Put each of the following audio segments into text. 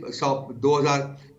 2000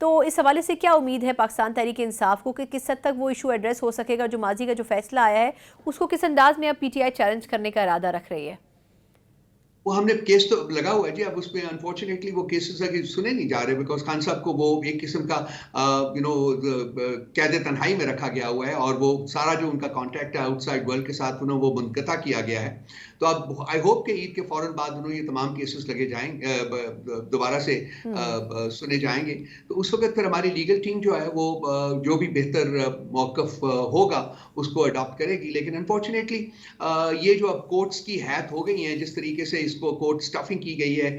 تو اس حوالے سے کیا امید ہے پاکستان تحریک انصاف کو کہ کس حد تک وہ ایشو ایڈریس ہو سکے گا؟ جو ماضی کا جو فیصلہ آیا ہے اس کو کس انداز میں اب پی ٹی آئی چیلنج کرنے کا ارادہ رکھ رہی ہے؟ وہ ہم نے کیس تو لگا ہوا ہے جی. اب اس میں انفارچونیٹلی وہ کیسز ہے کہ سنے نہیں جا رہے بیکاز خان صاحب کو وہ ایک قسم کا قید تنہائی میں رکھا گیا ہوا ہے اور وہ سارا جو ان کا کانٹیکٹ ہے آؤٹ سائڈ ورلڈ کے ساتھ انہوں وہ منقطع کیا گیا ہے. تو اب آئی ہوپ کہ عید کے فوراً بعد انہوں یہ تمام کیسز لگے جائیں دوبارہ سے سنے جائیں گے. تو اس وقت پھر ہماری لیگل ٹیم جو ہے وہ جو بھی بہتر موقف ہوگا اس کو اڈاپٹ کرے گی. لیکن انفارچونیٹلی یہ جو اب کورٹس کی حیت ہو گئی ہیں جس طریقے سے اس کو کورٹ سٹفنگ کی گئی ہے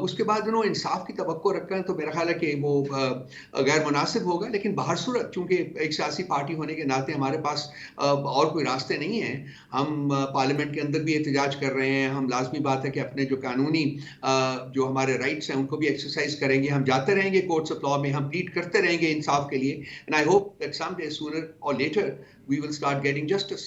اس کے بعد انہوں انصاف کی توقع رکھا ہے تو میرا خیال ہے کہ وہ غیر مناسب ہوگا. لیکن باہر صورت چونکہ ایک سیاسی پارٹی ہونے کے ناطے ہمارے پاس اور کوئی راستے نہیں ہیں. ہم پارلیمنٹ کے اندر بھی احتجاج کر رہے ہیں. ہم لازمی بات ہے کہ اپنے جو قانونی جو ہمارے رائٹس ہیں ان کو بھی ایکسرسائز کریں گے. ہم جاتے رہیں گے کورٹس آف لا میں, ہم پلیڈ کرتے رہیں گے انصاف کے لیے. And I hope that some day sooner اور letter we will start getting justice.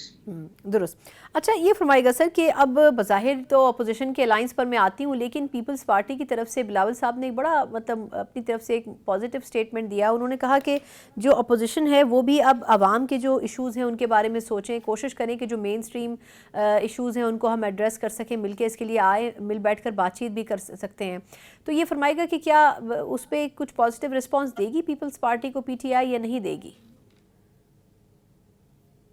درست. اچھا یہ فرمائے گا سر کہ اب بظاہر تو اپوزیشن کے الائنس پر میں آتی ہوں لیکن پیپلز پارٹی کی طرف سے بلاول صاحب نے ایک بڑا اپنی طرف سے ایک پازیٹیو سٹیٹمنٹ دیا. انہوں نے کہا کہ جو اپوزیشن ہے وہ بھی اب عوام کے جو ایشوز ہیں ان کے بارے میں سوچیں, کوشش کریں کہ جو مین سٹریم ایشوز ہیں ان کو ہم ایڈریس کر سکیں, مل کے اس کے لیے آئے, مل بیٹھ کر بات چیت بھی کر سکتے ہیں. تو یہ فرمائے گا کہ کیا اس پہ کچھ پازیٹیو رسپانس دے گی پیپلز پارٹی کو پی ٹی آئی یا نہیں دے گی؟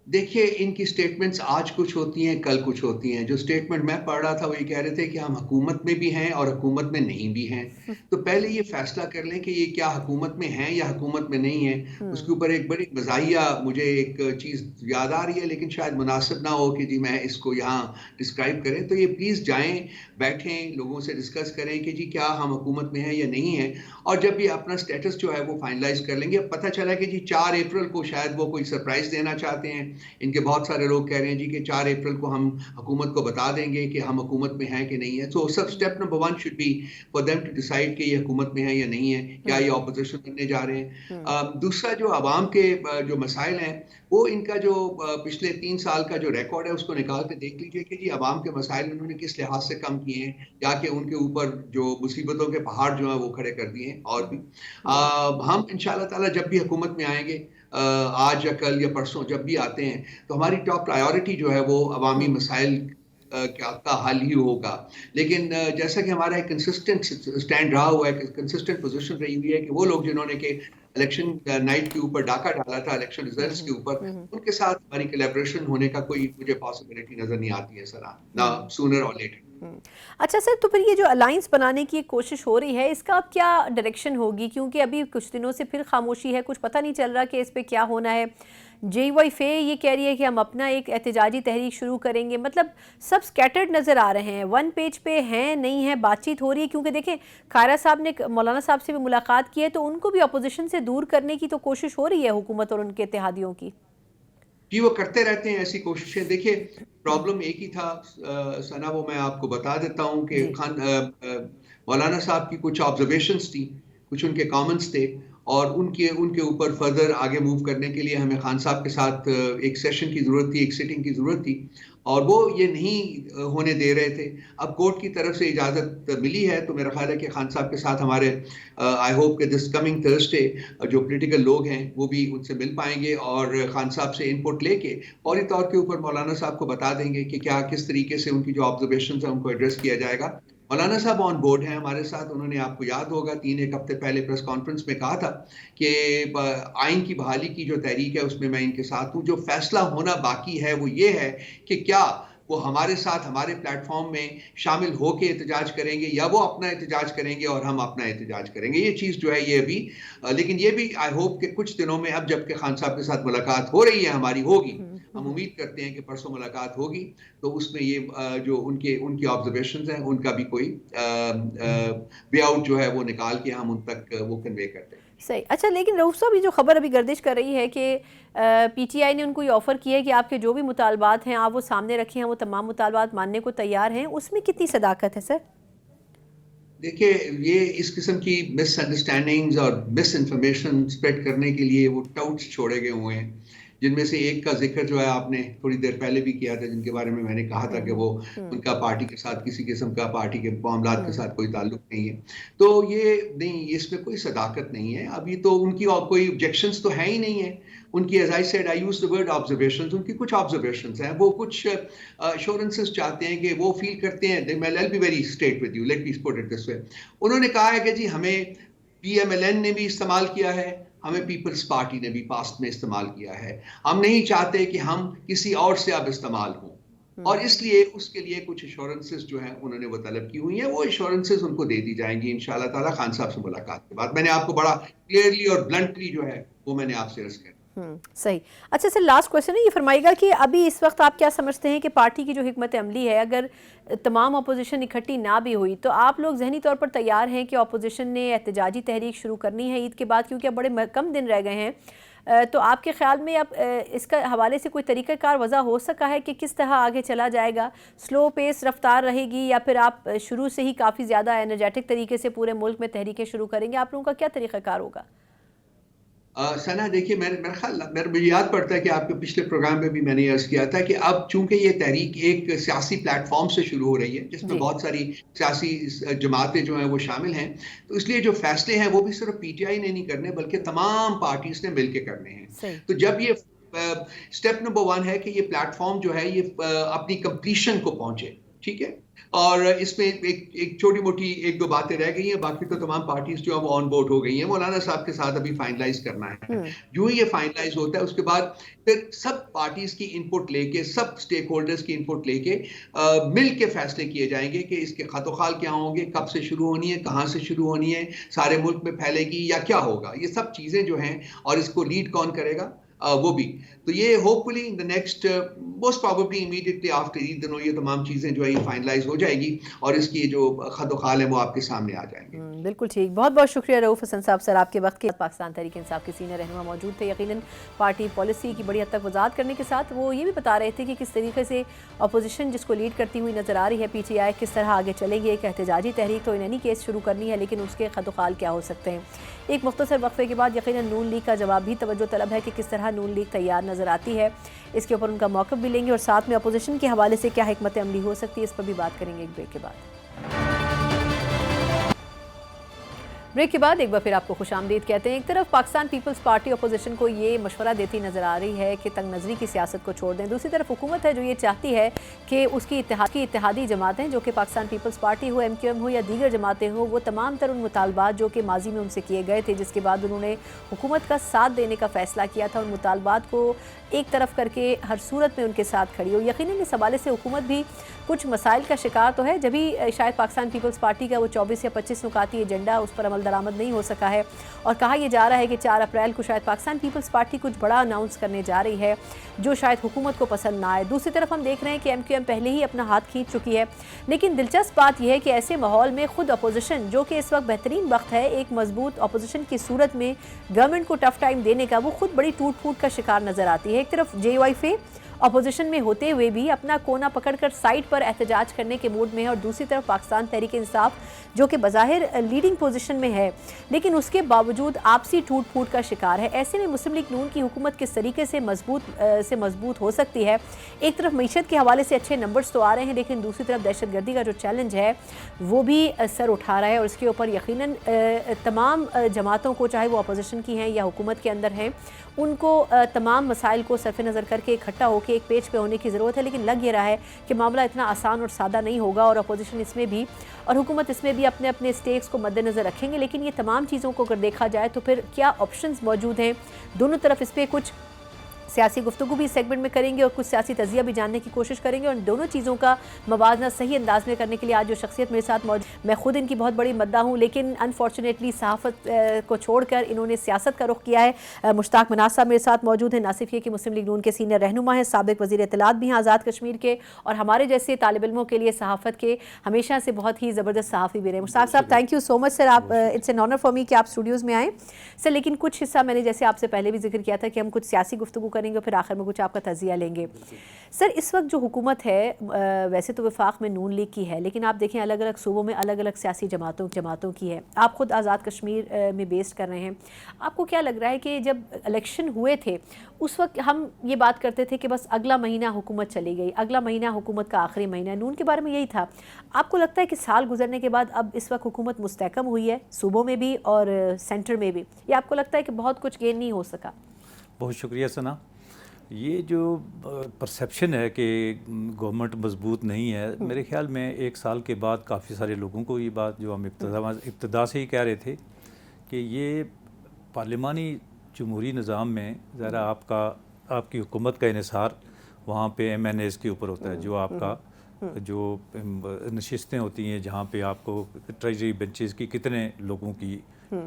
دیکھیے ان کی سٹیٹمنٹس آج کچھ ہوتی ہیں کل کچھ ہوتی ہیں. جو سٹیٹمنٹ میں پڑھ رہا تھا وہ یہ کہہ رہے تھے کہ ہم حکومت میں بھی ہیں اور حکومت میں نہیں بھی ہیں. تو پہلے یہ فیصلہ کر لیں کہ یہ کیا حکومت میں ہیں یا حکومت میں نہیں ہیں. اس کے اوپر ایک بڑی مزاحیہ مجھے ایک چیز یاد آ رہی ہے لیکن شاید مناسب نہ ہو کہ جی میں اس کو یہاں ڈسکرائب کریں. تو یہ پلیز جائیں, بیٹھیں, لوگوں سے ڈسکس کریں کہ جی کیا ہم حکومت میں ہیں یا نہیں ہیں. اور جب یہ اپنا سٹیٹس جو ہے وہ فائنلائز کر لیں گے, پتہ چلا کہ جی 4 اپریل کو شاید وہ کوئی سرپرائز دینا چاہتے ہیں. ان کے بہت سارے لوگ کہہ رہے ہیں جی کہ 4 اپریل کو ہم حکومت کو بتا دیں گے کہ ہم حکومت میں ہیں کہ نہیں ہے. تو سب step number 1 should be for them to decide کہ یہ حکومت میں ہے یا نہیں ہے, کیا یہ اپوزیشن بننے جا رہے ہیں. دوسرا جو عوام کے جو مسائل ہیں وہ ان کا جو پچھلے 3 سال کا جو ریکارڈ ہے اس کو نکال کے دیکھ لیجئے کہ جی عوام کے مسائل انہوں نے کس لحاظ سے کم کیے ہیں یا کہ ان کے اوپر جو مصیبتوں کے پہاڑ جو ہیں وہ کھڑے کر دیے ہیں. اور بھی ہم انشاءاللہ تعالی جب بھی حکومت میں آئیں گے, آج یا کل یا پرسوں جب بھی آتے ہیں, تو ہماری ٹاپ پرائیورٹی جو ہے وہ عوامی مسائل کا حل ہی ہوگا. لیکن جیسا کہ ہمارا ایک کنسسٹنٹ سٹینڈ رہا ہوا ہے, کنسسٹنٹ پوزیشن رہی ہوئی ہے کہ وہ لوگ جنہوں نے کہ الیکشن نائٹ کے اوپر ڈاکہ ڈالا تھا الیکشن ریزلٹس کے اوپر, ان کے ساتھ ہماری کولیبریشن ہونے کا کوئی مجھے پاسبلٹی نظر نہیں آتی ہے سر, نہ سونر اور لیٹر. اچھا سر, تو پھر یہ جو الائنس بنانے کی کوشش ہو رہی ہے اس کا اب کیا ڈائریکشن ہوگی؟ کیونکہ ابھی کچھ دنوں سے پھر خاموشی ہے, کچھ پتہ نہیں چل رہا کہ اس پہ کیا ہونا ہے. جے وائی فے یہ کہہ رہی ہے کہ ہم اپنا ایک احتجاجی تحریک شروع کریں گے. مطلب سب سکیٹرڈ نظر آ رہے ہیں, 1 پیج پہ ہیں نہیں ہیں, بات چیت ہو رہی ہے. کیونکہ دیکھیں کھائرہ صاحب نے مولانا صاحب سے بھی ملاقات کی ہے تو ان کو بھی اپوزیشن سے دور کرنے کی تو کوشش ہو رہی ہے حکومت اور ان کے اتحادیوں کی. جی وہ کرتے رہتے ہیں ایسی کوششیں. دیکھیے پرابلم ایک ہی تھا سنا, وہ میں آپ کو بتا دیتا ہوں کہ مولانا صاحب کی کچھ آبزرویشنز تھی, کچھ ان کے کامنٹس تھے اور ان کے اوپر فردر آگے موو کرنے کے لیے ہمیں خان صاحب کے ساتھ ایک سیشن کی ضرورت تھی, ایک سیٹنگ کی ضرورت تھی اور وہ یہ نہیں ہونے دے رہے تھے. اب کورٹ کی طرف سے اجازت ملی ہے تو میرا خیال ہے کہ خان صاحب کے ساتھ ہمارے آئی ہوپ کہ دس کمنگ تھرسڈے جو پولیٹیکل لوگ ہیں وہ بھی ان سے مل پائیں گے اور خان صاحب سے ان پٹ لے کے فوری طور کے اوپر مولانا صاحب کو بتا دیں گے کہ کیا کس طریقے سے ان کی جو آبزرویشنز ہیں ان کو ایڈریس کیا جائے گا. مولانا صاحب آن بورڈ ہیں ہمارے ساتھ. انہوں نے آپ کو یاد ہوگا 3-1 ہفتے پہلے پریس کانفرنس میں کہا تھا کہ آئین کی بحالی کی جو تحریک ہے اس میں ان کے ساتھ ہوں. جو فیصلہ ہونا باقی ہے وہ یہ ہے کہ کیا وہ ہمارے ساتھ ہمارے پلیٹ فارم میں شامل ہو کے احتجاج کریں گے یا وہ اپنا احتجاج کریں گے اور ہم اپنا احتجاج کریں گے. یہ چیز جو ہے یہ ابھی لیکن یہ بھی آئی ہوپ کہ کچھ دنوں میں اب جب کہ خان صاحب کے ساتھ ملاقات ہو رہی ہے ہماری, ہوگی, ہم امید کرتے ہیں کہ پرسوں ملاقات ہوگی تو اس میں یہ جو ان کی آبزرویشنز ہیں ان کا بھی کوئی وے آؤٹ جو ہے وہ نکال کے ہم ان تک وہ کنوے کرتے ہیں. صحیح. اچھا لیکن رؤوف صاحب یہ جو خبر ابھی گردش کر رہی ہے کہ پی ٹی آئی نے ان کو یہ آفر کیا ہے کہ آپ کے جو بھی مطالبات ہیں آپ وہ سامنے رکھیں ہیں, وہ تمام مطالبات ماننے کو تیار ہیں, اس میں کتنی صداقت ہے سر؟ دیکھیے یہ اس قسم کی مس انڈرسٹینڈنگز اور مس انفارمیشن اسپریڈ کرنے کے لیے وہ ٹاؤٹس چھوڑے گئے ہوئے ہیں جن میں سے ایک کا ذکر جو ہے آپ نے تھوڑی دیر پہلے بھی کیا تھا، جن کے بارے میں نے کہا تھا کہ وہ ان کا پارٹی کے ساتھ کسی قسم کا پارٹی کے معاملات کے ساتھ کوئی تعلق نہیں ہے. تو یہ نہیں، اس میں کوئی صداقت نہیں ہے. ابھی تو ان کی کوئی آبجیکشنز تو ہے ہی نہیں ہے ان کی. As I said I use the word observations. ان کی کچھ آبزرویشنز ہیں، وہ کچھ ایشورنسز چاہتے ہیں کہ وہ فیل کرتے ہیں. I'll be very straight with you, let me put it this way. انہوں نے کہا ہے کہ جی ہمیں پی ایم ایل این نے بھی استعمال کیا ہے، ہمیں پیپلز پارٹی نے بھی پاسٹ میں استعمال کیا ہے، ہم نہیں چاہتے کہ ہم کسی اور سے اب استعمال ہوں، اور اس لیے اس کے لیے کچھ ایشورنسز جو ہیں انہوں نے وہ طلب کی ہوئی ہیں. وہ ایشورنسز ان کو دے دی جائیں گی انشاءاللہ تعالیٰ خان صاحب سے ملاقات کے بعد. میں نے آپ کو بڑا کلیئرلی اور بلنٹلی جو ہے وہ میں نے آپ سے عرض کیا. صحیح. اچھا سر، لاسٹ کویسچن ہے، یہ فرمائیے گا کہ ابھی اس وقت آپ کیا سمجھتے ہیں کہ پارٹی کی جو حکمت عملی ہے، اگر تمام اپوزیشن اکٹھی نہ بھی ہوئی تو آپ لوگ ذہنی طور پر تیار ہیں کہ اپوزیشن نے احتجاجی تحریک شروع کرنی ہے عید کے بعد، کیونکہ اب بڑے کم دن رہ گئے ہیں، تو آپ کے خیال میں اب اس کا حوالے سے کوئی طریقہ کار وضع ہو سکا ہے کہ کس طرح آگے چلا جائے گا؟ سلو پیس رفتار رہے گی یا پھر آپ شروع سے ہی کافی زیادہ انرجیٹک طریقے سے پورے ملک میں تحریکیں شروع کریں گے؟ آپ لوگوں کا کیا طریقہ کار ہوگا؟ ثنا دیکھیے، میرا خیال مجھے یاد پڑتا ہے کہ آپ کے پچھلے پروگرام میں بھی میں نے عرض کیا تھا کہ اب چونکہ یہ تحریک ایک سیاسی پلیٹ فارم سے شروع ہو رہی ہے جس میں بہت ساری سیاسی جماعتیں جو ہیں وہ شامل ہیں، تو اس لیے جو فیصلے ہیں وہ بھی صرف پی ٹی آئی نے نہیں کرنے بلکہ تمام پارٹیز نے مل کے کرنے ہیں. تو جب یہ اسٹیپ نمبر 1 ہے کہ یہ پلیٹ فارم جو ہے یہ اپنی کمپلیشن کو پہنچے، ٹھیک ہے، اور اس میں ایک چھوٹی موٹی 1-2 باتیں رہ گئی ہیں، باقی تو تمام پارٹیز جو ہیں وہ آن بورڈ ہو گئی ہیں. مولانا صاحب کے ساتھ ابھی فائنلائز کرنا ہے. جو ہی یہ فائنلائز ہوتا ہے اس کے بعد پھر سب پارٹیز کی انپٹ لے کے، سب سٹیک ہولڈرز کی انپٹ لے کے مل کے فیصلے کیے جائیں گے کہ اس کے خط و خال کیا ہوں گے، کب سے شروع ہونی ہے، کہاں سے شروع ہونی ہے، سارے ملک میں پھیلے گی یا کیا ہوگا. یہ سب چیزیں جو ہیں، اور اس کو لیڈ کون کرے گا وہ بھی. تو یہ hopefully in the next most probably immediately after Eid دنوں یہ تمام چیزیں جو ہے فائنلائز ہو جائے گی اور اس کی جو خط و خال ہیں وہ آپ کے سامنے آ جائیں گے. بالکل ٹھیک. بہت بہت شکریہ رؤوف حسن صاحب سر، آپ کے وقت کے. پاکستان تحریک انصاف کے سینئر رہنما موجود تھے. یقیناً پارٹی پالیسی کی بڑی حد تک وضاحت کرنے کے ساتھ وہ یہ بھی بتا رہے تھے کہ کس طریقے سے اپوزیشن جس کو لیڈ کرتی ہوئی نظر آ رہی ہے پی ٹی آئی، کس طرح آگے چلے گی. ایک احتجاجی تحریک تو ان اینی کیس شروع کرنی ہے، لیکن اس کے خط و خال کیا ہو سکتے ہیں. ایک مختصر وقفے کے بعد یقیناً نون لیگ کا جواب بھی توجہ طلب ہے کہ کس طرح نون لیگ تیار نظر آتی ہے، اس کے اوپر ان کا موقف بھی لیں گے، اور ساتھ میں اپوزیشن کے حوالے سے کیا حکمت عملی ہو سکتی ہے اس پر بھی بات کریں گے ایک بریک کے بعد. بریک کے بعد ایک بار پھر آپ کو خوش آمدید کہتے ہیں. ایک طرف پاکستان پیپلز پارٹی اپوزیشن کو یہ مشورہ دیتی نظر آ رہی ہے کہ تنگ نظری کی سیاست کو چھوڑ دیں، دوسری طرف حکومت ہے جو یہ چاہتی ہے کہ اس کی اتحادی جماعتیں جو کہ پاکستان پیپلز پارٹی ہو، ایم کیو ایم ہو یا دیگر جماعتیں ہوں، وہ تمام تر ان مطالبات جو کہ ماضی میں ان سے کیے گئے تھے جس کے بعد انہوں نے حکومت کا ساتھ دینے کا فیصلہ کیا تھا، ان مطالبات کو ایک طرف کر کے ہر صورت میں ان کے ساتھ کھڑی ہو. یقیناً اس حوالے سے حکومت بھی کچھ مسائل کا شکار تو ہے، جبھی شاید پاکستان پیپلز پارٹی کا وہ 24 یا 25 نکاتی ایجنڈا اس پر عمل درآمد نہیں ہو سکا ہے، اور کہا یہ جا رہا ہے کہ 4 اپریل کو شاید پاکستان پیپلز پارٹی کچھ بڑا اناؤنس کرنے جا رہی ہے جو شاید حکومت کو پسند نہ آئے. دوسری طرف ہم دیکھ رہے ہیں کہ ایم کیو ایم پہلے ہی اپنا ہاتھ کھینچ چکی ہے. لیکن دلچسپ بات یہ ہے کہ ایسے ماحول میں خود اپوزیشن جو کہ اس وقت بہترین وقت ہے ایک مضبوط اپوزیشن کی صورت میں گورنمنٹ کو ٹف ٹائم دینے کا، وہ خود بڑی ٹوٹ پھوٹ کا شکار نظر آتی ہے. ایک طرف جے یو آئی فے اپوزیشن میں ہوتے ہوئے بھی اپنا کونا پکڑ کر سائٹ پر احتجاج کرنے کے موڈ میں ہے، اور دوسری طرف پاکستان تحریک انصاف جو کہ بظاہر لیڈنگ پوزیشن میں ہے لیکن اس کے باوجود آپسی ٹوٹ پھوٹ کا شکار ہے. ایسے میں مسلم لیگ نون کی حکومت کس طریقے سے مضبوط ہو سکتی ہے؟ ایک طرف معیشت کے حوالے سے اچھے نمبرز تو آ رہے ہیں، لیکن دوسری طرف دہشت گردی کا جو چیلنج ہے وہ بھی سر اٹھا رہا ہے، اور اس کے اوپر یقیناً تمام جماعتوں کو، چاہے وہ اپوزیشن کی ہیں یا حکومت کے اندر ہیں، ان کو تمام مسائل کو صرف نظر کر کے اکٹھا ہو کے ایک پیج پہ ہونے کی ضرورت ہے. لیکن لگ یہ رہا ہے کہ معاملہ اتنا آسان اور سادہ نہیں ہوگا، اور اپوزیشن اس میں بھی اور حکومت اس میں بھی اپنے اپنے سٹیکس کو مد نظر رکھیں گے. لیکن یہ تمام چیزوں کو اگر دیکھا جائے تو پھر کیا آپشنز موجود ہیں؟ دونوں طرف اس پہ کچھ سیاسی گفتگو بھی سیگمنٹ میں کریں گے اور کچھ سیاسی تجزیہ بھی جاننے کی کوشش کریں گے، اور دونوں چیزوں کا موازنہ صحیح انداز میں کرنے کے لیے آج جو شخصیت میرے ساتھ موجود، میں خود ان کی بہت بڑی مداح ہوں، لیکن انفارچونیٹلی صحافت کو چھوڑ کر انہوں نے سیاست کا رخ کیا ہے. مشتاق مناز صاحب میرے ساتھ موجود ہیں، نہ صرف یہ کہ مسلم لیگ نون کے سینئر رہنما ہیں، سابق وزیر اطلاعات بھی ہیں آزاد کشمیر کے، اور ہمارے جیسے طالب علموں کے لیے صحافت کے ہمیشہ سے بہت ہی زبردست صحافی بھی رہے. مشتاق صاحب thank you so much sir, آپ it's an honour for me کہ آپ اسٹوڈیوز میں آئیں. سر لیکن کچھ حصہ میں نے جیسے آپ سے پہلے بھی ذکر کیا تھا کہ ہم کچھ سیاسی گفتگو کریں کریں گے اور پھر آخر میں کچھ آپ کا تجزیہ لیں گے. سر اس وقت جو حکومت ہے ویسے تو وفاق میں نون لیگ کی ہے، لیکن آپ دیکھیں الگ الگ صوبوں میں الگ الگ سیاسی جماعتوں کی ہے. آپ خود آزاد کشمیر میں بیسڈ کر رہے ہیں. آپ کو کیا لگ رہا ہے کہ جب الیکشن ہوئے تھے اس وقت ہم یہ بات کرتے تھے کہ بس اگلا مہینہ حکومت چلی گئی، اگلا مہینہ حکومت کا آخری مہینہ، نون کے بارے میں یہی تھا. آپ کو لگتا ہے کہ سال گزرنے کے بعد اب اس وقت حکومت مستحکم ہوئی ہے صوبوں میں بھی اور سینٹر میں بھی، یا آپ کو لگتا ہے کہ بہت کچھ گین نہیں ہو سکا؟ بہت شکریہ ثنا. یہ جو پرسیپشن ہے کہ گورنمنٹ مضبوط نہیں ہے، میرے خیال میں ایک سال کے بعد کافی سارے لوگوں کو یہ بات جو ہم ابتدا سے ہی کہہ رہے تھے کہ یہ پارلیمانی جمہوری نظام میں ذرا آپ کی حکومت کا انحصار وہاں پہ ایم این ایز کے اوپر ہوتا ہے. جو آپ کا جو نشستیں ہوتی ہیں جہاں پہ آپ کو ٹریجری بینچز کی کتنے لوگوں کی،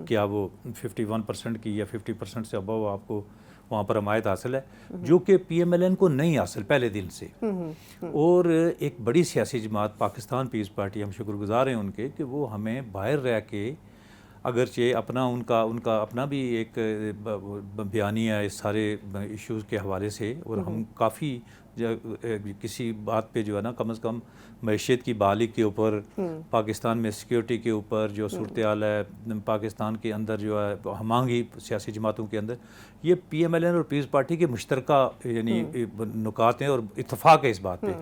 کیا وہ 51% کی یا 50% سے ابو آپ کو وہاں پر حمایت حاصل ہے، جو کہ پی ایم ایل این کو نہیں حاصل پہلے دن سے. اور ایک بڑی سیاسی جماعت پاکستان پیپلز پارٹی، ہم شکر گزار ہیں ان کے کہ وہ ہمیں باہر رہ کے اگرچہ ان کا اپنا بھی ایک بیانیہ ہے اس سارے ایشوز کے حوالے سے، اور ہم کافی کسی بات پہ جو ہے نا کم از کم معیشت کی بحالی کے اوپر، پاکستان میں سیکیورٹی کے اوپر جو صورتحال ہے پاکستان کے اندر جو ہے ہمانگی سیاسی جماعتوں کے اندر، یہ پی ایم ایل این اور پیپلز پارٹی کے مشترکہ یعنی نکات ہیں اور اتفاق ہے اس بات پہ.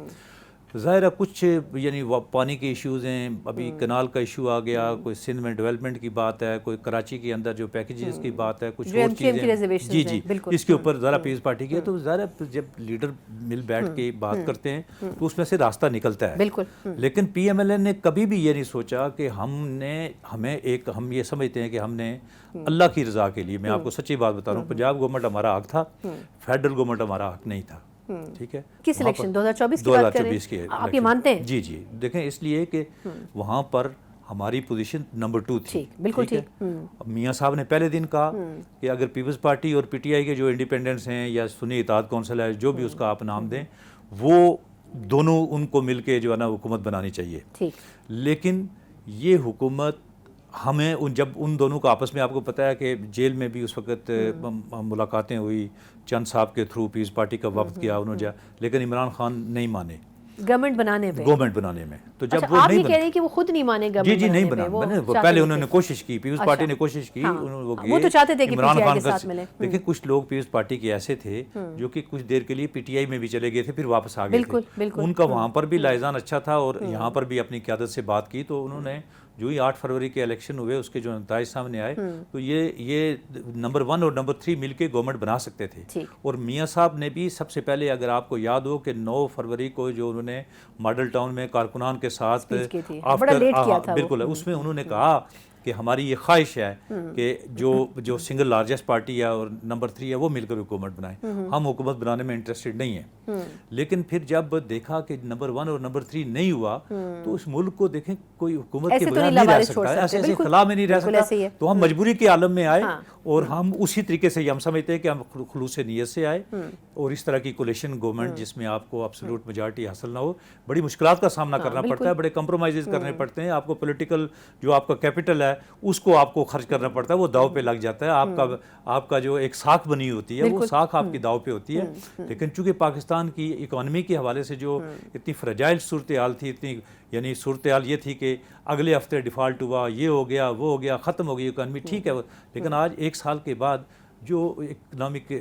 ظاہر ہے کچھ یعنی پانی کے ایشوز ہیں، ابھی کنال کا ایشو آ گیا، کوئی سندھ میں ڈیولپمنٹ کی بات ہے، کوئی کراچی کے اندر جو پیکیجز کی بات ہے، کچھ اور چیزیں جی اس کے اوپر ذرا پیپلز پارٹی کی ہے. تو ظاہر ہے جب لیڈر مل بیٹھ کے بات کرتے ہیں تو اس میں سے راستہ نکلتا ہے. لیکن پی ایم ایل این نے کبھی بھی یہ نہیں سوچا کہ ہم یہ سمجھتے ہیں کہ ہم نے اللہ کی رضا کے لیے، میں آپ کو سچی بات بتا رہا ہوں، پنجاب گورنمنٹ ہمارا حق تھا، فیڈرل گورنمنٹ ہمارا حق نہیں تھا. ٹھیک ہے، کس الیکشن 2024 کی بات کریں؟ کی آپ یہ مانتے ہیں؟ جی دیکھیں اس لیے کہ وہاں پر ہماری پوزیشن نمبر 2 تھی. بالکل ٹھیک. میاں صاحب نے پہلے دن کہا کہ اگر پیپلز پارٹی اور پی ٹی آئی کے جو انڈیپینڈنٹس ہیں یا سنی اتحاد کونسل ہے، جو بھی اس کا آپ نام دیں، وہ دونوں ان کو مل کے جو ہے نا حکومت بنانی چاہیے. لیکن یہ حکومت ہمیں جب ان دونوں کا آپس میں، آپ کو پتہ ہے کہ جیل میں بھی اس وقت ملاقاتیں ہوئی، چند صاحب کے تھرو پیپلز پارٹی کا وفد کیا انہوں نے، لیکن عمران خان نہیں مانے گورنمنٹ بنانے میں. تو جب وہ نہیں بنے کہ وہ خود نہیں مانے گورنمنٹ جی نہیں بنا، پہلے انہوں نے کوشش کی، پیپلز پارٹی نے کوشش کی، وہ تو چاہتے تھے کہ عمران خان کے ساتھ ملے. دیکھیں کچھ لوگ پیپلز پارٹی کے ایسے تھے جو کہ کچھ دیر کے لیے پی ٹی آئی میں بھی چلے گئے تھے، پھر واپس آ گئے تھے. ان کا وہاں پر بھی لائزان اچھا تھا اور یہاں پر بھی اپنی قیادت سے بات کی. تو انہوں نے جو ہی 8 فروری کے الیکشن ہوئے اس کے جو نتائج سامنے آئے تو یہ نمبر 1 اور نمبر 3 مل کے گورنمنٹ بنا سکتے تھے. اور میاں صاحب نے بھی سب سے پہلے، اگر آپ کو یاد ہو کہ 9 فروری کو جو انہوں نے ماڈل ٹاؤن میں کارکنان کے ساتھ بالکل اس میں انہوں نے کہا کہ ہماری یہ خواہش ہے کہ جو سنگل لارجسٹ پارٹی ہے اور نمبر 3 ہے وہ مل کر حکومت بنائیں، ہم حکومت بنانے میں انٹرسٹڈ نہیں ہیں. لیکن پھر جب دیکھا کہ نمبر 1 اور نمبر 3 نہیں ہوا تو اس ملک کو دیکھیں کوئی حکومت کے بغیر نہیں رہ سکتا ہے، ایسے خلا میں نہیں رہ سکتا. تو ہم مجبوری کے عالم میں آئے اور ہم اسی طریقے سے ہم سمجھتے ہیں کہ ہم خلوص نیت سے آئے. اور اس طرح کی کولیشن گورنمنٹ جس میں آپ کو ایبسولوٹ میجارٹی حاصل نہ ہو، بڑی مشکلات کا سامنا کرنا پڑتا ہے، بڑے کمپرومائزز کرنے پڑتے ہیں. آپ کو پولیٹیکل جو آپ کا کیپٹل ہے اس کو آپ کو خرچ کرنا پڑتا ہے، وہ داؤ پہ لگ جاتا ہے. آپ کا جو ایک ساکھ بنی ہوتی ہے وہ ساکھ آپ کی داؤ پہ ہوتی ہے. لیکن چونکہ پاکستان کی اکانومی کے حوالے سے جو اتنی فرجائل صورتحال تھی، اتنی یعنی صورتحال یہ تھی کہ اگلے ہفتے ڈیفالٹ ہوا، یہ ہو گیا وہ ہو گیا، ختم ہو گئی اکانومی، ٹھیک ہے. لیکن آج 1 سال کے بعد جو اکنامک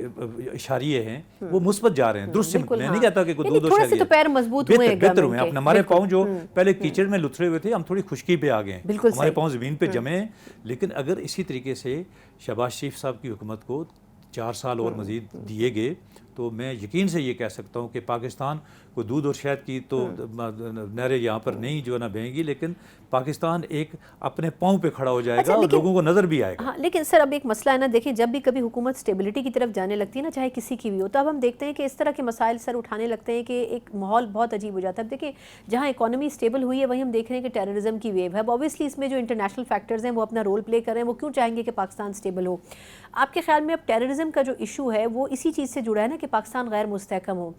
اشاریے ہیں وہ مثبت جا رہے ہیں. درست میں نہیں کہتا کہ کوئی تھوڑے سے تو پیر مضبوط ہوئے ہیں، بہتر ہوئے ہیں. ہمارے پاؤں جو پہلے کیچڑ میں لتھڑے ہوئے تھے، ہم تھوڑی خشکی پہ آ گئے ہیں، ہمارے پاؤں زمین پہ جمے ہیں. لیکن اگر اسی طریقے سے شہباز شریف صاحب کی حکومت کو 4 سال اور مزید دیے گئے تو میں یقین سے یہ کہہ سکتا ہوں کہ پاکستان کو دودھ اور شہد کی تو نہریں یہاں پر نہیں جو ہے نا بہیں گی، لیکن پاکستان ایک اپنے پاؤں پہ کھڑا ہو جائے گا اور لوگوں کو نظر بھی آئے گا. لیکن سر اب ایک مسئلہ ہے نا، دیکھیں جب بھی کبھی حکومت سٹیبلٹی کی طرف جانے لگتی ہے نا، چاہے کسی کی بھی ہو، تو اب ہم دیکھتے ہیں کہ اس طرح کے مسائل سر اٹھانے لگتے ہیں کہ ایک ماحول بہت عجیب ہو جاتا ہے. اب دیکھیں جہاں اکانومی سٹیبل ہوئی ہے وہیں ہم دیکھ رہے ہیں کہ ٹیررزم کی ویو ہے. اب اوبیسلی اس میں جو انٹرنیشنل فیکٹرز ہیں وہ اپنا رول پلے کر رہے ہیں، وہ کیوں چاہیں گے کہ پاکستان سٹیبل ہو. آپ کے خیال میں اب ٹیررزم کا جو ایشو ہے وہ اسی چیز سے جڑا ہے نا کہ پاکستان غیر مستحکم ہو،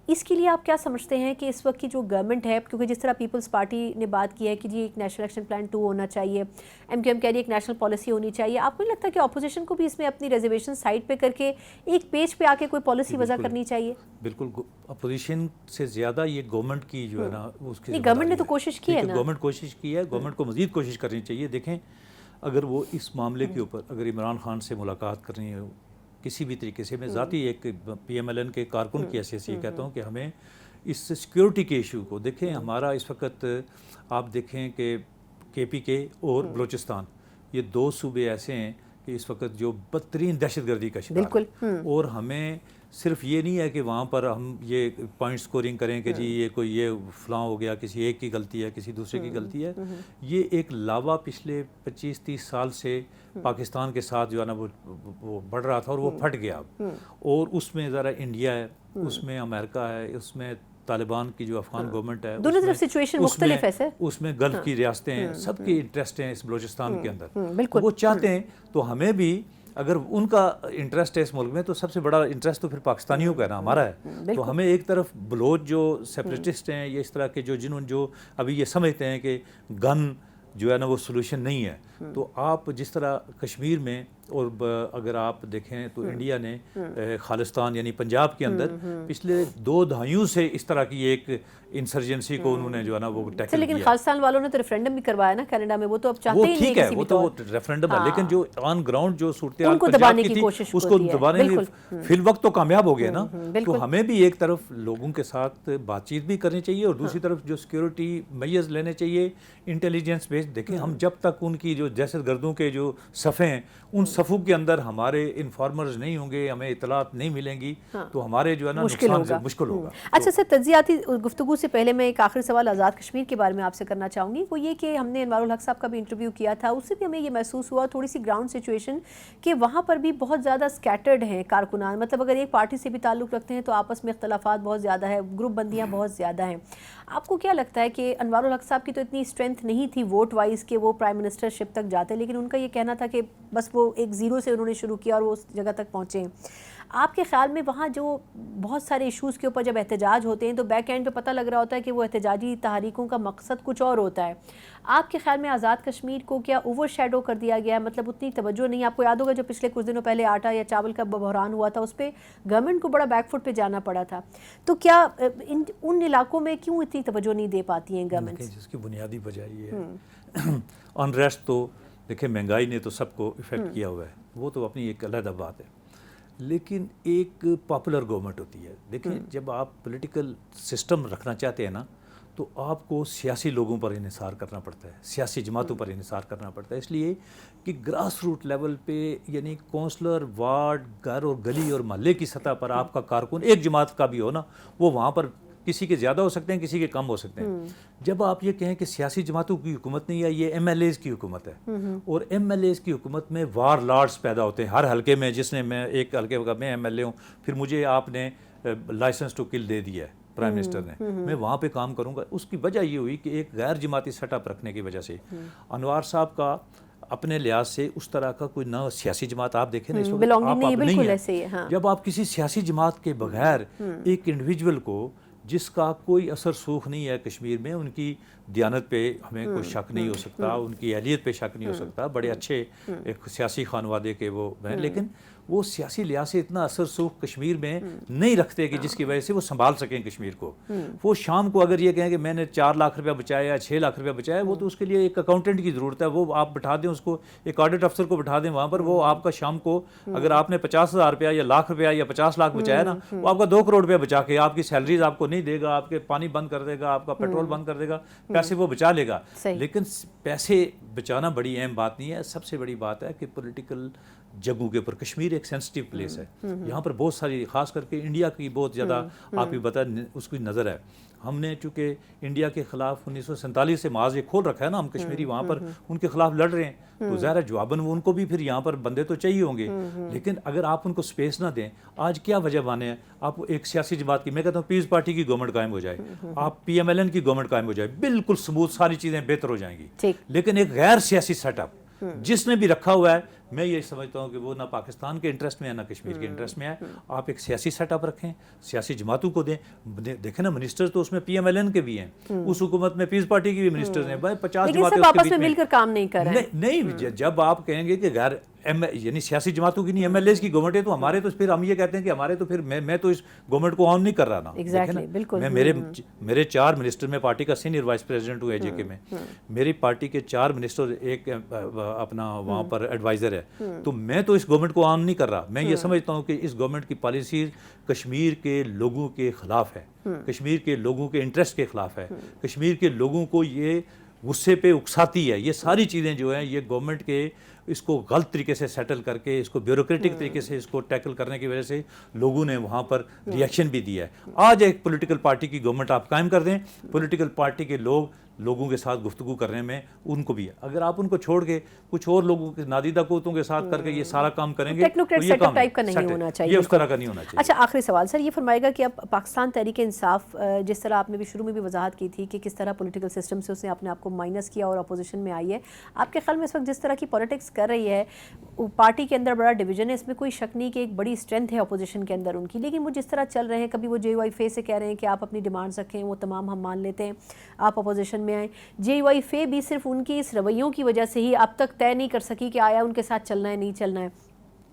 اس کے لیے آپ کیا سمجھتے ہیں کہ اس وقت کی جو گورنمنٹ ہے، کیونکہ جس طرح پیپلز پارٹی نے بات کی ہے کہ جی ایک نیشنل ایکشن پلان 2 ہونا چاہیے، ایم کیو ایم کہہ رہی ہے ایک نیشنل پالیسی ہونی چاہیے، آپ کو نہیں لگتا کہ اپوزیشن کو بھی اس میں اپنی ریزرویشن سائڈ پہ کر کے ایک پیج پہ آ کے کوئی پالیسی وضع کرنی چاہیے؟ بالکل، اپوزیشن سے زیادہ یہ گورنمنٹ کی جو ہے نا اس کی گورنمنٹ نے تو کوشش کی ہے نا، گورنمنٹ کوشش کی ہے، گورنمنٹ کو مزید کوشش کرنی چاہیے. دیکھیں اگر وہ اس معاملے کے اوپر اگر عمران خان سے ملاقات کرنی ہے کسی بھی طریقے سے، میں ذاتی ایک پی ایم ایل این کے کارکن کی حیثیت سے یہ کہتا ہوں کہ ہمیں اس سیکیورٹی کے ایشو کو دیکھیں. ہمارا اس وقت آپ دیکھیں کہ کے پی کے اور بلوچستان یہ 2 صوبے ایسے ہیں کہ اس وقت جو بدترین دہشت گردی کا شکار ہے، اور ہمیں صرف یہ نہیں ہے کہ وہاں پر ہم یہ پوائنٹ سکورنگ کریں کہ جی یہ کوئی یہ فلاں ہو گیا، کسی ایک کی غلطی ہے، کسی دوسرے کی غلطی ہے. یہ ایک لاوا پچھلے 25-30 سال سے پاکستان کے ساتھ جو ہے نا وہ بڑھ رہا تھا اور وہ پھٹ گیا. اور اس میں ذرا انڈیا ہے، اس میں امریکہ ہے، اس میں طالبان کی جو افغان گورنمنٹ ہے، دونوں طرف سچویشن مختلف ہے سر، اس میں گلف کی ریاستیں ہیں، سب کی انٹرسٹ ہیں اس بلوچستان کے اندر. وہ چاہتے ہیں تو ہمیں بھی اگر ان کا انٹرسٹ ہے اس ملک میں تو سب سے بڑا انٹرسٹ تو پھر پاکستانیوں کا ہے نا، ہمارا ہے. تو ہمیں ایک طرف بلوچ جو سیپریٹسٹ ہیں یا اس طرح کے جو ابھی یہ سمجھتے ہیں کہ گن جو ہے نا وہ سولوشن نہیں ہے، تو آپ جس طرح کشمیر میں اور اگر آپ دیکھیں تو انڈیا نے خالستان یعنی پنجاب کے اندر پچھلے 2 دہائیوں سے اس طرح کی ایک انسرجنسی کو انہوں نے جو ہے نا وہ ٹیکل کیا. لیکن خالستان والوں نے تو ریفرینڈم بھی کروایا نا کینیڈا میں، وہ تو اب چاہتے ہی نہیں ٹھیک ہے، وہ تو ریفرینڈم ہے، لیکن جو آن گراؤنڈ جو صورتحال پنجاب کی تھی اس کو دبانے میں فی الوقت تو کامیاب ہو گئے نا. تو ہمیں بھی ایک طرف لوگوں کے ساتھ بات چیت بھی کرنی چاہیے اور دوسری طرف جو سیکیورٹی میئرز لینے چاہیے انٹیلیجنس بیس. دیکھیں ہم جب تک ان کی جو دہشت گردوں کے جو صفیں ہیں ان صفوں کے اندر ہمارے انفارمرز نہیں ہوں گے، ہمیں اطلاعات نہیں ملیں گی تو ہمارے جو ہے نا نقصان سے مشکل ہوگا. اچھا سر، تجزیاتی گفتگو سے پہلے میں ایک آخری سوال آزاد کشمیر کے بارے میں آپ سے کرنا چاہوں گی. وہ یہ کہ ہم نے انوار الحق صاحب کا بھی انٹرویو کیا تھا، اس سے بھی ہمیں یہ محسوس ہوا تھوڑی سی گراؤنڈ سچویشن کہ وہاں پر بھی بہت زیادہ سکیٹرڈ ہیں کارکنان، مطلب اگر ایک پارٹی سے بھی تعلق رکھتے ہیں تو آپس میں اختلافات بہت زیادہ ہے، گروپ بندیاں بہت زیادہ ہیں. آپ کو کیا لگتا ہے کہ انوار الحق صاحب کی تو اتنی اسٹرینتھ نہیں تھی ووٹ وائز کہ وہ پرائم منسٹر شپ تک جاتے، لیکن ان کا یہ کہنا تھا کہ بس وہ ایک زیرو سے انہوں نے شروع کیا اور وہ اس جگہ تک پہنچے. آپ کے خیال میں وہاں جو بہت سارے ایشوز کے اوپر جب احتجاج ہوتے ہیں تو بیک اینڈ پہ پتہ لگ رہا ہوتا ہے کہ وہ احتجاجی تحریکوں کا مقصد کچھ اور ہوتا ہے. آپ کے خیال میں آزاد کشمیر کو کیا اوور شیڈو کر دیا گیا ہے؟ مطلب اتنی توجہ نہیں. آپ کو یاد ہوگا جو پچھلے کچھ دنوں پہلے آٹا یا چاول کا بحران ہوا تھا، اس پہ گورنمنٹ کو بڑا بیک فٹ پہ جانا پڑا تھا. تو کیا ان علاقوں میں کیوں اتنی توجہ نہیں دے پاتی ہیں گورنمنٹ؟ جس کی بنیادی وجہ یہ ہے انریسٹ. تو دیکھیں مہنگائی نے تو سب کو افیکٹ کیا ہوا ہے، وہ تو اپنی ایک علیحدہ بات ہے، لیکن ایک پاپولر گورنمنٹ ہوتی ہے. دیکھیں جب آپ پولیٹیکل سسٹم رکھنا چاہتے ہیں نا تو آپ کو سیاسی لوگوں پر انحصار کرنا پڑتا ہے، سیاسی جماعتوں پر انحصار کرنا پڑتا ہے. اس لیے کہ گراس روٹ لیول پہ یعنی کونسلر، وارڈ، گھر اور گلی اور محلے کی سطح پر آپ کا کارکن ایک جماعت کا بھی ہو نا، وہ وہاں پر کسی کے زیادہ ہو سکتے ہیں، کسی کے کم ہو سکتے ہیں. جب آپ یہ کہیں کہ سیاسی جماعتوں کی حکومت نہیں ہے، یہ ایم ایل ایز کی حکومت ہے، اور ایم ایل ایز کی حکومت میں وار لارڈز پیدا ہوتے ہیں ہر حلقے میں. جس نے میں ایک حلقے کا میں ایم ایل اے ہوں، پھر مجھے آپ نے لائسنس ٹو کل دے دیا ہے پرائم منسٹر نے، میں وہاں پہ کام کروں گا. اس کی وجہ یہ ہوئی کہ ایک غیر جماعتی سیٹ اپ رکھنے کی وجہ سے انوار صاحب کا اپنے لحاظ سے اس طرح کا کوئی نہ سیاسی جماعت آپ دیکھیں نا اس وقت آپ نہیں ہے. جب آپ کسی سیاسی جماعت کے بغیر ایک انڈیویجول کو جس کا کوئی اثر سوکھ نہیں ہے کشمیر میں، ان کی دیانت پہ ہمیں کوئی شک نہیں ہو سکتا، ان کی اہلیت پہ شک نہیں ہو سکتا، بڑے اچھے ایک سیاسی خانوادے کے وہ ہیں، لیکن وہ سیاسی لحاظ سے اتنا اثر سوکھ کشمیر میں نہیں رکھتے کہ جس کی وجہ سے وہ سنبھال سکیں کشمیر کو. وہ شام کو اگر یہ کہیں کہ میں نے 4 لاکھ روپیہ بچایا یا 6 لاکھ روپیہ بچایا، وہ تو اس کے لیے ایک اکاؤنٹنٹ کی ضرورت ہے. وہ آپ بٹھا دیں اس کو، ایک آڈٹ افسر کو بٹھا دیں وہاں پر، وہ آپ کا شام کو اگر آپ نے 50,000 روپیہ یا لاکھ روپیہ یا 50 لاکھ بچایا نا، وہ آپ کا 2 کروڑ روپیہ بچا کے آپ کی سیلریز آپ کو نہیں دے گا، آپ کے پانی بند کر دے گا، آپ کا پیٹرول بند کر دے گا، پیسے وہ بچا لے گا. لیکن پیسے بچانا بڑی اہم بات نہیں ہے. سب سے بڑی بات ہے کہ پولیٹیکل جگہوں کے اوپر کشمیر ایک سینسٹیو پلیس ہے. یہاں پر بہت ساری، خاص کر کے انڈیا کی بہت زیادہ آپ بھی بتا اس کی نظر ہے. ہم نے چونکہ انڈیا کے خلاف 1947 سے معاذ یہ کھول رکھا ہے نا، ہم کشمیری وہاں پر ان کے خلاف لڑ رہے ہیں، تو ظاہر ہے جواباً وہ ان کو بھی پھر یہاں پر بندے تو چاہیے ہوں گے. لیکن اگر آپ ان کو سپیس نہ دیں، آج کیا وجہ بانے ہیں آپ ایک سیاسی جماعت کی، میں کہتا ہوں پیس پارٹی کی گورنمنٹ قائم ہو جائے، آپ پی ایم ایل این کی گورنمنٹ قائم ہو جائے، بالکل سموتھ ساری چیزیں بہتر ہو جائیں گی. لیکن ایک غیر سیاسی سیٹ اپ جس نے بھی رکھا ہوا ہے، میں یہ سمجھتا ہوں کہ وہ نہ پاکستان کے انٹرسٹ میں ہے نہ کشمیر کے انٹرسٹ میں ہے. آپ ایک سیاسی سیٹ اپ رکھیں, سیاسی جماعتوں کو دیں. دیکھیں نا منسٹر تو اس میں پی ایم ایل این کے بھی ہیں, اس حکومت میں پیس پارٹی کی بھی منسٹرز ہیں, 50 جماعتیں آپس میں مل کر کام نہیں کر رہے. نہیں, جب آپ کہیں گے کہ غیر یعنی سیاسی جماعتوں کی نہیں ایم ایل ایز کی گورنمنٹ ہے, تو ہمارے تو پھر ہم یہ کہتے ہیں کہ ہمارے تو پھر میں تو اس گورنمنٹ کو آن نہیں کر رہا نا. میں میرے 4 منسٹر میں پارٹی کا سینئر وائس پریزیڈنٹ ہوں اے جے کے میں, میری پارٹی کے 4 منسٹر, ایک اپنا وہاں پر ایڈوائزر ہے, تو میں تو اس گورنمنٹ کو آن نہیں کر رہا. میں یہ سمجھتا ہوں کہ اس گورنمنٹ کی پالیسیز کشمیر کے لوگوں کے خلاف ہے, کشمیر کے لوگوں کے انٹرسٹ کے خلاف ہے, کشمیر کے لوگوں کو یہ غصے پہ اکساتی ہے. یہ ساری چیزیں جو ہیں یہ گورنمنٹ کے اس کو غلط طریقے سے سیٹل کر کے, اس کو بیوروکریٹک طریقے سے اس کو ٹیکل کرنے کی وجہ سے لوگوں نے وہاں پر ری ایکشن بھی دیا ہے. آج ایک پولیٹیکل پارٹی کی گورنمنٹ آپ قائم کر دیں, پولیٹیکل پارٹی کے لوگوں کے ساتھ گفتگو کرنے میں ان کو بھی ہے. اگر آپ ان کو چھوڑ کے کچھ اور لوگوں کے نادیدہ قوتوں کے ساتھ کر کے یہ سارا کام کریں گے, ٹیکنوکریٹ سیٹ اپ ٹائپ کا نہیں ہونا چاہیے, یہ اس طرح کا نہیں ہونا چاہیے. اچھا, آخری سوال سر, یہ فرمائے گا کہ اب پاکستان تحریک انصاف, جس طرح آپ نے بھی شروع میں بھی وضاحت کی تھی کہ کس طرح پولیٹیکل سسٹم سے اس نے اپنے آپ کو مائنس کیا اور اپوزیشن میں آئی ہے, آپ کے خیال میں اس وقت جس طرح کی پولیٹکس کر رہی ہے, پارٹی کے اندر بڑا ڈویژن ہے, اس میں کوئی شک نہیں کہ ایک بڑی اسٹرینتھ ہے اپوزیشن کے اندر ان کی, لیکن وہ جس طرح چل رہے ہیں, کبھی وہ جے یو آئی فے سے کہہ رہے ہیں کہ آپ اپنی ڈیمانڈز رکھیں, وہ تمام ہم مان لیتے ہیں, آپ اپوزیشن میں آئیں. جے یو آئی فے بھی صرف ان کی اس رویوں کی وجہ سے ہی اب تک طے نہیں کر سکی کہ آیا ان کے ساتھ چلنا ہے نہیں چلنا ہے.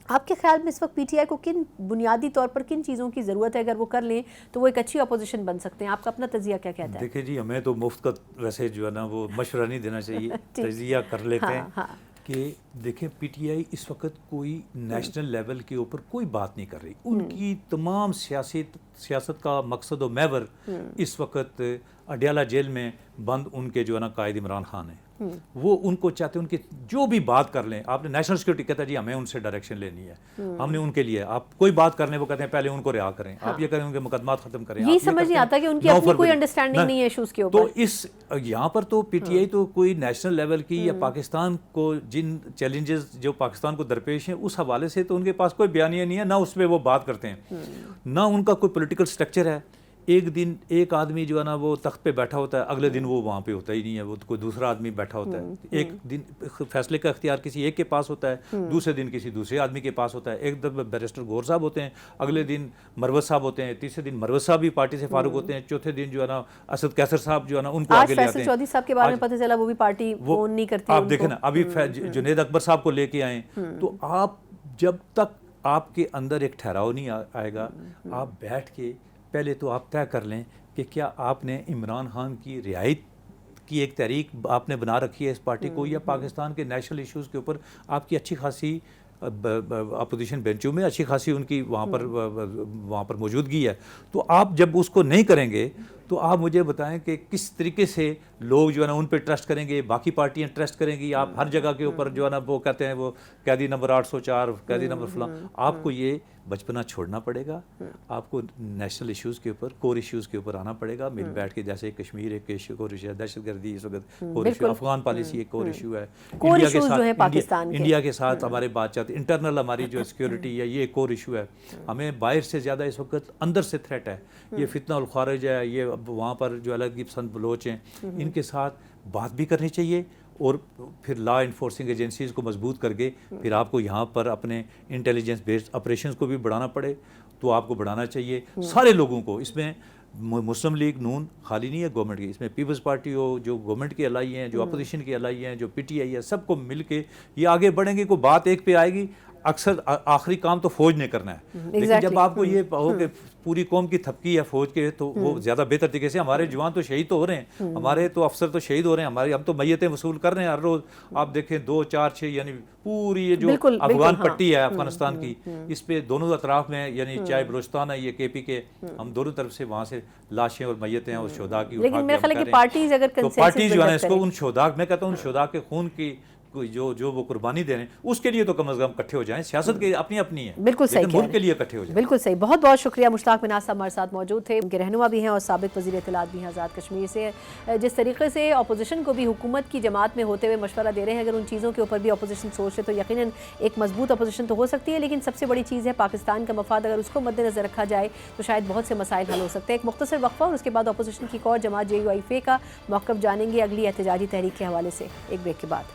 آپ کے خیال میں اس وقت پی ٹی آئی کو کن بنیادی طور پر کن چیزوں کی ضرورت ہے, اگر وہ کر لیں تو وہ ایک اچھی اپوزیشن بن سکتے ہیں؟ آپ کا اپنا تجزیہ کیا کہتا ہے؟ دیکھیں جی, ہمیں تو مفت کا ویسے جو ہے نا وہ مشورہ نہیں دینا چاہیے, تجزیہ کر لیتے ہیں کہ دیکھیں پی ٹی آئی اس وقت کوئی نیشنل لیول کے اوپر کوئی بات نہیں کر رہی. ان کی تمام سیاست کا مقصد و محور اس وقت اڈیالہ جیل میں بند ان کے جو ہے نا قائد عمران خان ہیں. وہ ان کو چاہتے ہیں ان کی جو بھی بات کر لیں, آپ نے نیشنل سیکورٹی کہتا ہے جی ہمیں ان سے ڈائریکشن لینی ہے, ہم نے ان کے لیے, آپ کوئی بات کر لیں وہ کہتے ہیں پہلے ان کو رہا کریں, آپ یہ کریں ان کے مقدمات ختم کریں. یہ سمجھ نہیں آتا کہ ان کی اپنی کوئی انڈرسٹینڈنگ نہیں ہے ایشوز کے اوپر. تو اس یہاں پر تو پی ٹی آئی تو کوئی نیشنل لیول کی یا پاکستان کو جن چیلنجز جو پاکستان کو درپیش ہیں اس حوالے سے تو ان کے پاس کوئی بیانیہ نہیں ہے, نہ اس پہ وہ بات کرتے ہیں, نہ ان کا کوئی پولیٹیکل سٹرکچر ہے. ایک دن ایک آدمی جو ہے نا وہ تخت پہ بیٹھا ہوتا ہے, اگلے دن وہ وہاں پہ ہوتا ہی نہیں ہے, وہ کوئی دوسرا آدمی بیٹھا ہوتا ہے. ایک دن فیصلے کا اختیار کسی ایک کے پاس ہوتا ہے, دوسرے دن کسی دوسرے آدمی کے پاس ہوتا ہے. ایک دفعہ بیرسٹر گور صاحب ہوتے ہیں, اگلے دن مروت صاحب ہوتے ہیں, تیسرے دن مروت صاحب بھی پارٹی سے فارغ ہوتے ہیں, چوتھے دن جو ہے نا اسد کیسر صاحب جو ہے نا ان کو آگے لے آتے ہیں. آج فیصل چودھری صاحب کے بارے میں پتہ چلا وہ بھی پارٹی فون نہیں کرتے. آپ دیکھیں نا ابھی جنید اکبر صاحب کو لے کے آئے, تو آپ جب تک آپ کے اندر ایک ٹھہراؤ نہیں آئے گا, آپ بیٹھ کے پہلے تو آپ طے کر لیں کہ کیا آپ نے عمران خان کی رعایت کی ایک تحریک آپ نے بنا رکھی ہے اس پارٹی کو, یا پاکستان کے نیشنل ایشوز کے اوپر آپ کی اچھی خاصی اپوزیشن بینچوں میں اچھی خاصی ان کی وہاں پر موجودگی ہے. تو آپ جب اس کو نہیں کریں گے تو آپ مجھے بتائیں کہ کس طریقے سے لوگ جو ہے نا ان پہ ٹرسٹ کریں گے, باقی پارٹیاں ٹرسٹ کریں گی. آپ ہر جگہ کے اوپر جو ہے نا وہ کہتے ہیں وہ قیدی نمبر 804, قیدی نمبر فلاں. آپ کو یہ بچپنا چھوڑنا پڑے گا, آپ کو نیشنل ایشوز کے اوپر, کور ایشوز کے اوپر آنا پڑے گا, مل بیٹھ کے. جیسے کشمیر ایک کور ایشو ہے, دہشت گردی اس وقت کور ایشو, افغان پالیسی ایک کور ایشو ہے, انڈیا کے ساتھ ہمارے بات چاہتے, انٹرنل ہماری جو سیکورٹی ہے یہ ایک کور ایشو ہے. ہمیں باہر سے زیادہ اس وقت اندر سے تھریٹ ہے, یہ فتنہ الخارج ہے, یہ وہاں پر جو علیحدگی پسند بلوچ ہیں, ان کے ساتھ بات بھی کرنی چاہیے. اور پھر لا انفورسنگ ایجنسیز کو مضبوط کر کے پھر آپ کو یہاں پر اپنے انٹیلیجنس بیسڈ آپریشنز کو بھی بڑھانا پڑے تو آپ کو بڑھانا چاہیے. سارے لوگوں کو, اس میں مسلم لیگ نون خالی نہیں ہے گورنمنٹ کی, اس میں پیپلز پارٹی ہو, جو گورنمنٹ کے الائی ہیں, جو اپوزیشن کے الائی ہیں, جو پی ٹی آئی ہے, سب کو مل کے یہ آگے بڑھیں گے. کوئی بات ایک پہ آئے گی, اکثر آخری کام تو فوج نے کرنا ہے, لیکن جب آپ کو یہ ہو کہ پوری قوم کی تھپکی ہے فوج کے, تو وہ زیادہ بہتر طریقے سے. ہمارے جوان تو شہید تو ہو رہے ہیں, ہمارے تو افسر تو شہید ہو رہے ہیں, ہم تو میتیں وصول کر رہے ہیں ہر روز. آپ دیکھیں 2 4 6 یعنی پوری یہ جو افغان پٹی ہے افغانستان کی, اس پہ دونوں اطراف میں یعنی چاہے بلوچستان ہے یہ کے پی کے, ہم دونوں طرف سے وہاں سے لاشیں اور میتیں اور شہداء کی اٹھا کے پارٹیز اگر تو پارٹی جو ہے اس کو ان شہداء, میں کہتا ہوں ان شہداء کے خون کی جو وہ قربانی دے رہے ہیں اس کے لیے تو کم از کم اکٹھے ہو جائیں. سیاست کے اپنی اپنی ہے, بالکل صحیح, ملک کے لیے اکٹھے ہو جائیں. بالکل صحیح. بہت بہت شکریہ. مشتاق مناز صاحب ہمارے ساتھ موجود تھے, ان کے رہنما بھی ہیں اور سابق وزیر اطلاعات بھی ہیں آزاد کشمیر سے. جس طریقے سے اپوزیشن کو بھی حکومت کی جماعت میں ہوتے ہوئے مشورہ دے رہے ہیں, اگر ان چیزوں کے اوپر بھی اپوزیشن سوچ ہے تو یقیناً ایک مضبوط اپوزیشن تو ہو سکتی ہے, لیکن سب سے بڑی چیز ہے پاکستان کا مفاد. اگر اس کو مد نظر رکھا جائے تو شاید بہت سے مسائل حل ہو سکتے ہیں. ایک مختصر وقفہ اور اس کے بعد اپوزیشن کی ایک اور جماعت جے یو آئی فے کا موقف جانیں گے اگلی احتجاجی تحریک کے حوالے سے, ایک بریک کے بعد.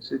26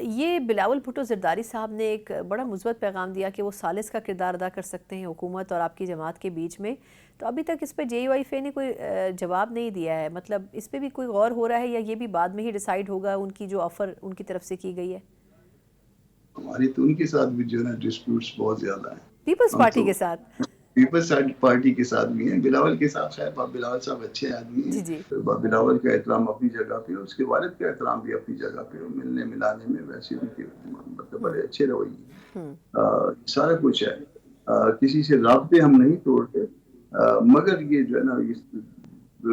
یہ بلاول بھٹو زرداری صاحب نے ایک بڑا مثبت پیغام دیا کہ وہ ثالث کا کردار ادا کر سکتے ہیں حکومت اور آپ کی جماعت کے بیچ میں، تو ابھی تک اس پہ جے یو آئی فے نے کوئی جواب نہیں دیا ہے، مطلب اس پہ بھی کوئی غور ہو رہا ہے یا یہ بھی بعد میں ہی ڈیسائیڈ ہوگا ان کی جو آفر ان کی طرف سے کی گئی ہے؟ ہماری تو ان کے ساتھ بھی جو ہے نا ڈسپیوٹس بہت زیادہ ہیں، پیپلز پارٹی کے ساتھ؟ پیپلز پارٹی کے ساتھ بھی ہیں، بلاول کے ساتھ خیر بلاول صاحب اچھے آدمی ہیں، جی جی بلاول کا احترام اپنی جگہ پہ، اس کے والد کا احترام بھی اپنی جگہ پہ، ملنے ملانے میں ویسے ان کے مطلب بڑے اچھے رویے، سارا کچھ ہے، کسی سے رابطے ہم نہیں توڑتے، مگر یہ جو ہے نا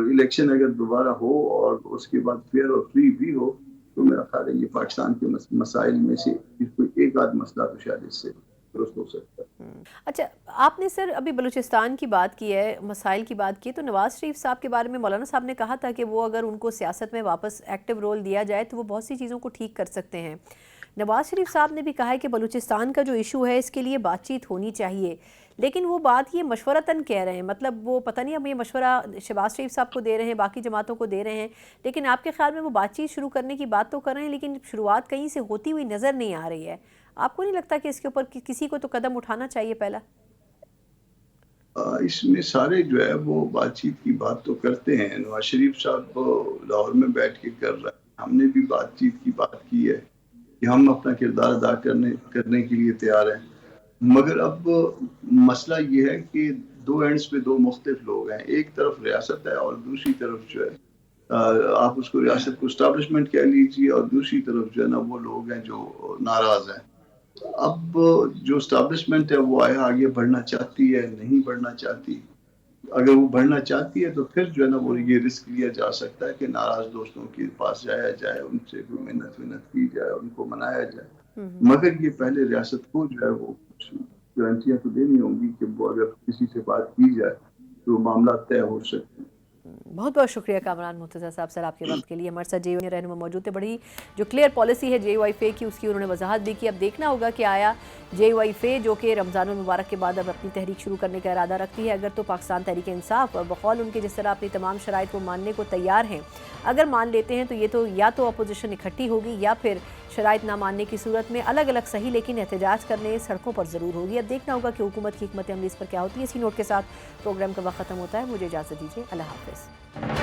الیکشن اگر دوبارہ ہو اور اس کے بعد فیئر اور فری بھی ہو تو میرا خیال ہے یہ پاکستان کے مسائل میں سے کوئی ایک آدھ مسئلہ تو شاید اس سے درست ہو سکتا ہے۔ اچھا، آپ نے سر ابھی بلوچستان کی بات کی ہے، مسائل کی بات کی ہے، تو نواز شریف صاحب کے بارے میں مولانا صاحب نے کہا تھا کہ وہ اگر ان کو سیاست میں واپس ایکٹیو رول دیا جائے تو وہ بہت سی چیزوں کو ٹھیک کر سکتے ہیں۔ نواز شریف صاحب نے بھی کہا ہے کہ بلوچستان کا جو ایشو ہے اس کے لیے بات چیت ہونی چاہیے، لیکن وہ بات یہ مشورتاً کہہ رہے ہیں، مطلب وہ پتہ نہیں ہم یہ مشورہ شہباز شریف صاحب کو دے رہے ہیں، باقی جماعتوں کو دے رہے ہیں، لیکن آپ کے خیال میں وہ بات چیت شروع کرنے کی بات تو کر رہے ہیں لیکن شروعات کہیں سے ہوتی ہوئی نظر نہیں آ رہی ہے۔ آپ کو نہیں لگتا کہ اس کے اوپر کسی کو تو قدم اٹھانا چاہیے پہلا؟ اس میں سارے جو ہے وہ بات چیت کی بات تو کرتے ہیں، نواز شریف صاحب لاہور میں بیٹھ کے کر رہا ہے، ہم نے بھی بات چیت کی بات کی ہے کہ ہم اپنا کردار ادا کرنے کے لیے تیار ہیں، مگر اب مسئلہ یہ ہے کہ دو اینڈز پہ دو مختلف لوگ ہیں، ایک طرف ریاست ہے اور دوسری طرف جو ہے آپ اس کو ریاست کو اسٹیبلشمنٹ کہہ لیجیے، اور دوسری طرف جو ہے نا وہ لوگ ہیں جو ناراض ہیں۔ اب جو اسٹیبلشمنٹ ہے وہ آگے بڑھنا چاہتی ہے، نہیں بڑھنا چاہتی، اگر وہ بڑھنا چاہتی ہے تو پھر جو ہے نا وہ یہ رسک لیا جا سکتا ہے کہ ناراض دوستوں کے پاس جایا جائے، ان سے کوئی منت کی جائے، ان کو منایا جائے، مگر یہ پہلے ریاست کو جو ہے وہ کچھ گارنٹیاں تو دینی ہوں گی کہ وہ اگر کسی سے بات کی جائے تو معاملات طے ہو سکتے ہیں۔ بہت بہت شکریہ کامران مرتضیٰ صاحب سر آپ کے وقت کے لیے، ہمارے ساتھ جے یو آئی رہنما موجود تھے، بڑی جو کلیئر پالیسی ہے جے یو آئی فے کی اس کی انہوں نے وضاحت بھی کی۔ اب دیکھنا ہوگا کہ آیا جے یو آئی فے جو کہ رمضان المبارک کے بعد اب اپنی تحریک شروع کرنے کا ارادہ رکھتی ہے، اگر تو پاکستان تحریک انصاف اور بقول ان کے جس طرح اپنی تمام شرائط کو ماننے کو تیار ہیں، اگر مان لیتے ہیں تو یہ تو یا تو اپوزیشن اکٹھی ہوگی یا پھر شرائط نہ ماننے کی صورت میں الگ الگ صحیح لیکن احتجاج کرنے سڑکوں پر ضرور ہوگی۔ اب دیکھنا ہوگا کہ حکومت کی حکمت عملی اس پر کیا ہوتی ہے۔ اسی نوٹ کے ساتھ پروگرام کا وقت ختم ہوتا ہے، مجھے اجازت دیجیے، اللہ حافظ۔